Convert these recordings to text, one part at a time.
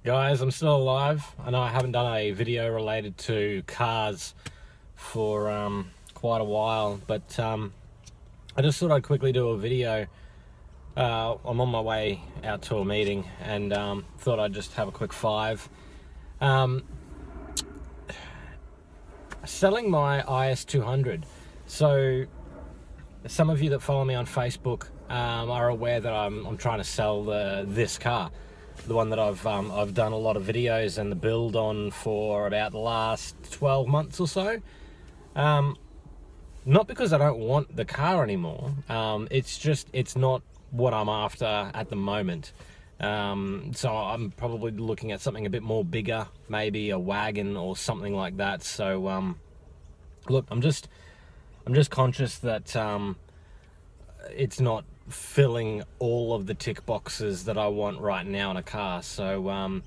Guys, I'm still alive. I know I haven't done a video related to cars for quite a while, but I just thought I'd quickly do a video. I'm on my way out to a meeting and thought I'd just have a quick five. Selling my IS200. So some of you that follow me on Facebook are aware that I'm trying to sell this car. The one that I've done a lot of videos and the build on for about the last 12 months or so. Not because I don't want the car anymore. It's not what I'm after at the moment. So I'm probably looking at something a bit more bigger, maybe a wagon or something like that. So look, I'm just conscious that it's not filling all of the tick boxes that I want right now in a car. So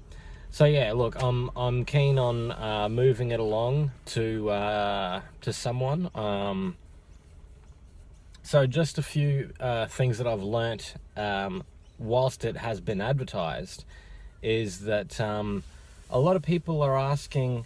yeah, look, I'm keen on moving it along to someone. So just a few things that I've learnt whilst it has been advertised is that a lot of people are asking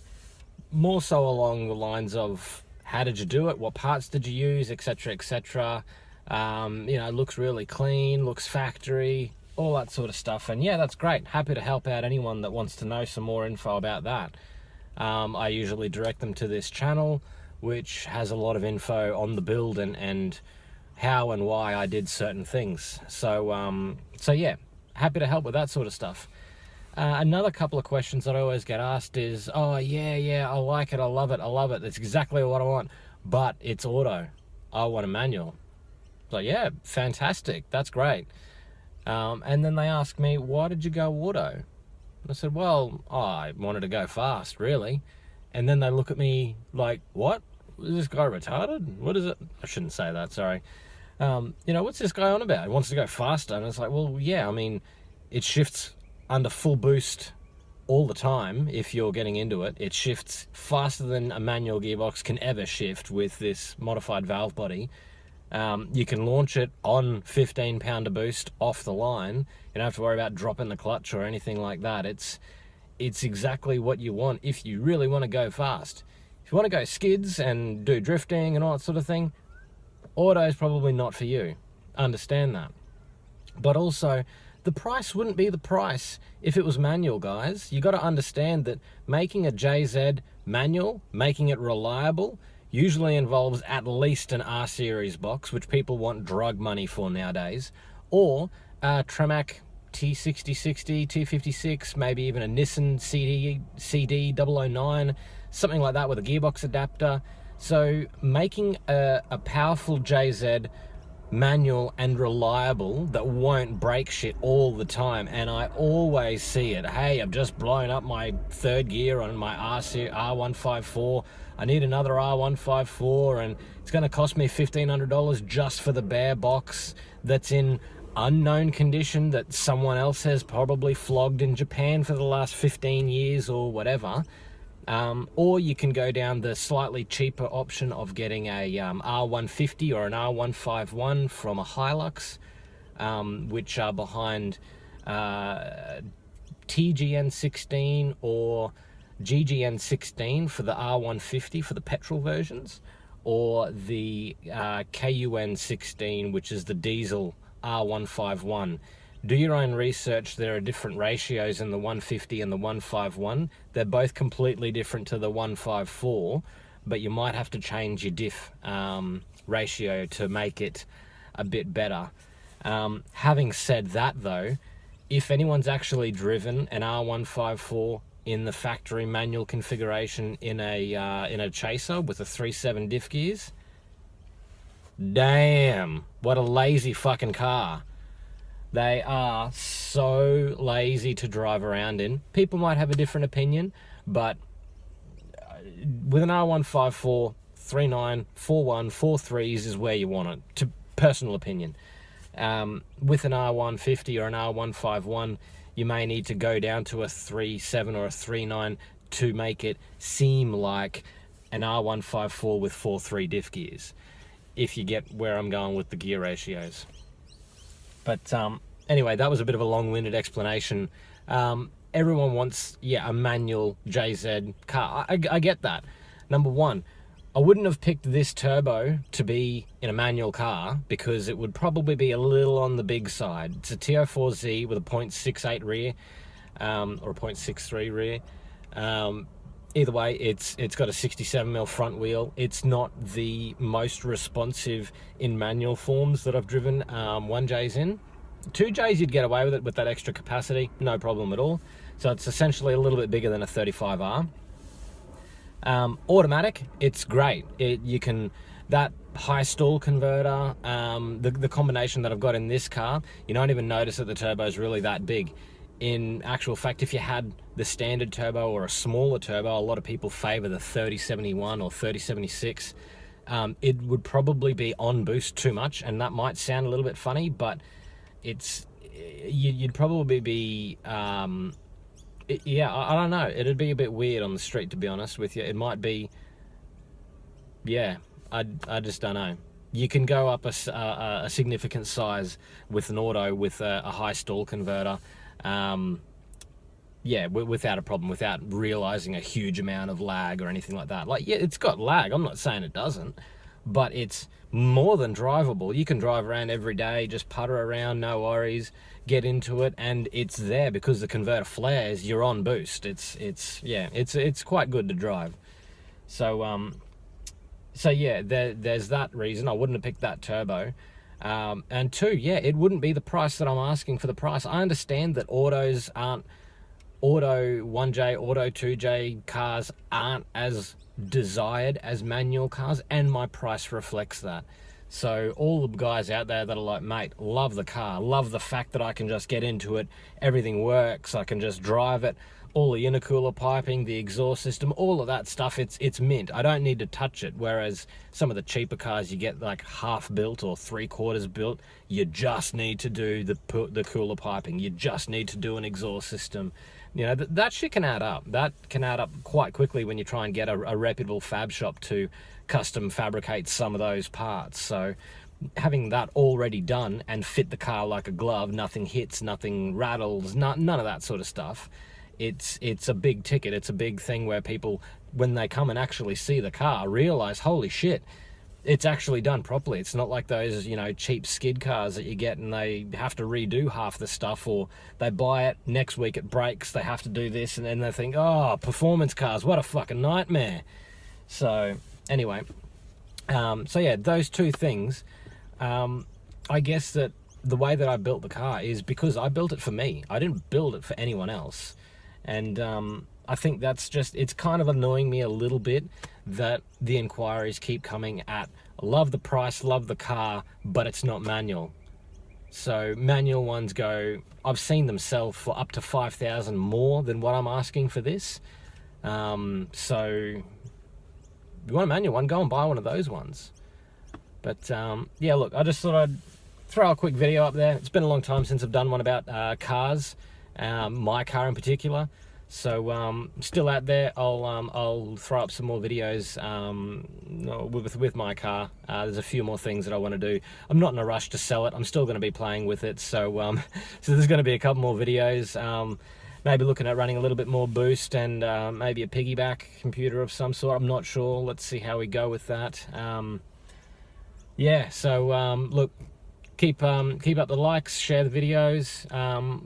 more so along the lines of how did you do it, what parts did you use, etc, etc. It looks really clean, looks factory, all that sort of stuff. And yeah, that's great. Happy to help out anyone that wants to know some more info about that. I usually direct them to this channel, which has a lot of info on the build and how and why I did certain things. So yeah, happy to help with that sort of stuff. Another couple of questions that I always get asked is, oh yeah, I like it, I love it, that's exactly what I want, but it's auto, I want a manual. So yeah, fantastic, that's great. And then they ask me, why did you go auto? I said, well, I wanted to go fast, really. And then they look at me like, what? Is this guy retarded? What is it? I shouldn't say that, sorry. What's this guy on about? He wants to go faster. And it's like, well, yeah, I mean, it shifts under full boost all the time. If you're getting into it, it shifts faster than a manual gearbox can ever shift with this modified valve body. You can launch it on 15 pounder boost off the line. You don't have to worry about dropping the clutch or anything like that. It's exactly what you want if you really want to go fast. If you want to go skids and do drifting and all that sort of thing, auto is probably not for you. Understand that. But also, the price wouldn't be the price if it was manual, guys. You got to understand that making a JZ manual, making it reliable, usually involves at least an R series box, which people want drug money for nowadays, or a Tremac T6060, T56, maybe even a Nissan CD 009, something like that with a gearbox adapter. So making a powerful JZ manual and reliable that won't break shit all the time, and I always see it. Hey, I've just blown up my third gear on my R154. I need another R154 and it's going to cost me $1,500 just for the bare box that's in unknown condition that someone else has probably flogged in Japan for the last 15 years or whatever. Or you can go down the slightly cheaper option of getting a R150 or an R151 from a Hilux, which are behind TGN16 or GGN16 for the R150 for the petrol versions, or the KUN16, which is the diesel R151. Do your own research. There are different ratios in the 150 and the 151. They're both completely different to the 154, but you might have to change your diff ratio to make it a bit better. Having said that though, if anyone's actually driven an R154 in the factory manual configuration in a chaser with a 3.7 diff gears, damn, what a lazy fucking car. They are so lazy to drive around in. People might have a different opinion, but with an R154, 3.9, 4.1, 4.3s is where you want it, to personal opinion. With an R150 or an R151, you may need to go down to a 3.7 or a 3.9 to make it seem like an R154 with 4.3 diff gears, if you get where I'm going with the gear ratios. But anyway, that was a bit of a long-winded explanation. everyone wants, yeah, a manual JZ car. I get that. Number one, I wouldn't have picked this turbo to be in a manual car because it would probably be a little on the big side. It's a T04Z with a 0.68 rear, or a 0.63 rear. Either way, it's got a 67mm front wheel. It's not the most responsive in manual forms that I've driven 1Js in. 2Js, you'd get away with it with that extra capacity, no problem at all. So it's essentially a little bit bigger than a 35R. Automatic, it's great. You can, that high stall converter, the combination that I've got in this car, you don't even notice that the turbo is really that big. In actual fact, if you had the standard turbo or a smaller turbo, a lot of people favor the 3071 or 3076. It would probably be on boost too much, and that might sound a little bit funny, but you'd probably be, yeah, I don't know. It'd be a bit weird on the street, to be honest with you. It might be, yeah, I just don't know. You can go up a significant size with an auto with a high stall converter, yeah, without a problem, without realizing a huge amount of lag or anything like that. Like, yeah, it's got lag. I'm not saying it doesn't, but it's more than drivable. You can drive around every day, just putter around, no worries, get into it, and it's there because the converter flares. You're on boost. It's quite good to drive. So yeah, there's that reason I wouldn't have picked that turbo. And two, yeah, it wouldn't be the price that I'm asking for the price. I understand that autos aren't, auto 1J, auto 2J cars aren't as desired as manual cars, and my price reflects that. So all the guys out there that are like, mate, love the car, love the fact that I can just get into it, everything works, I can just drive it, all the intercooler piping, the exhaust system, all of that stuff, it's mint. I don't need to touch it. Whereas some of the cheaper cars you get like half built or 3/4 built, you just need to do the cooler piping, you just need to do an exhaust system. You know, that shit can add up. That can add up quite quickly when you try and get a reputable fab shop to custom fabricate some of those parts. So having that already done and fit the car like a glove, nothing hits, nothing rattles, none of that sort of stuff, it's a big ticket. It's a big thing where people, when they come and actually see the car, realize, holy shit, it's actually done properly. It's not like those, you know, cheap skid cars that you get and they have to redo half the stuff, or they buy it, next week it breaks, they have to do this, and then they think, oh, performance cars, what a fucking nightmare. So anyway, so yeah, those two things, I guess that the way that I built the car is because I built it for me. I didn't build it for anyone else. And I think that's just, it's kind of annoying me a little bit that the inquiries keep coming at, love the price, love the car, but it's not manual. So manual ones go, I've seen them sell for up to 5,000 more than what I'm asking for this. So if you want a manual one, go and buy one of those ones. But yeah, look, I just thought I'd throw a quick video up there. It's been a long time since I've done one about cars, my car in particular. So still out there. I'll throw up some more videos with my car. There's a few more things that I want to do. I'm not in a rush to sell it. I'm still going to be playing with it. So so there's going to be a couple more videos. Maybe looking at running a little bit more boost and maybe a piggyback computer of some sort. I'm not sure. Let's see how we go with that. Yeah. So look, keep up the likes, share the videos.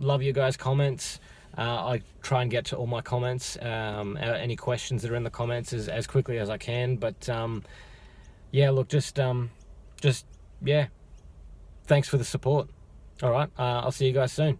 Love you guys' comments. I try and get to all my comments, any questions that are in the comments as quickly as I can. But yeah, look, just yeah, thanks for the support. All right, I'll see you guys soon.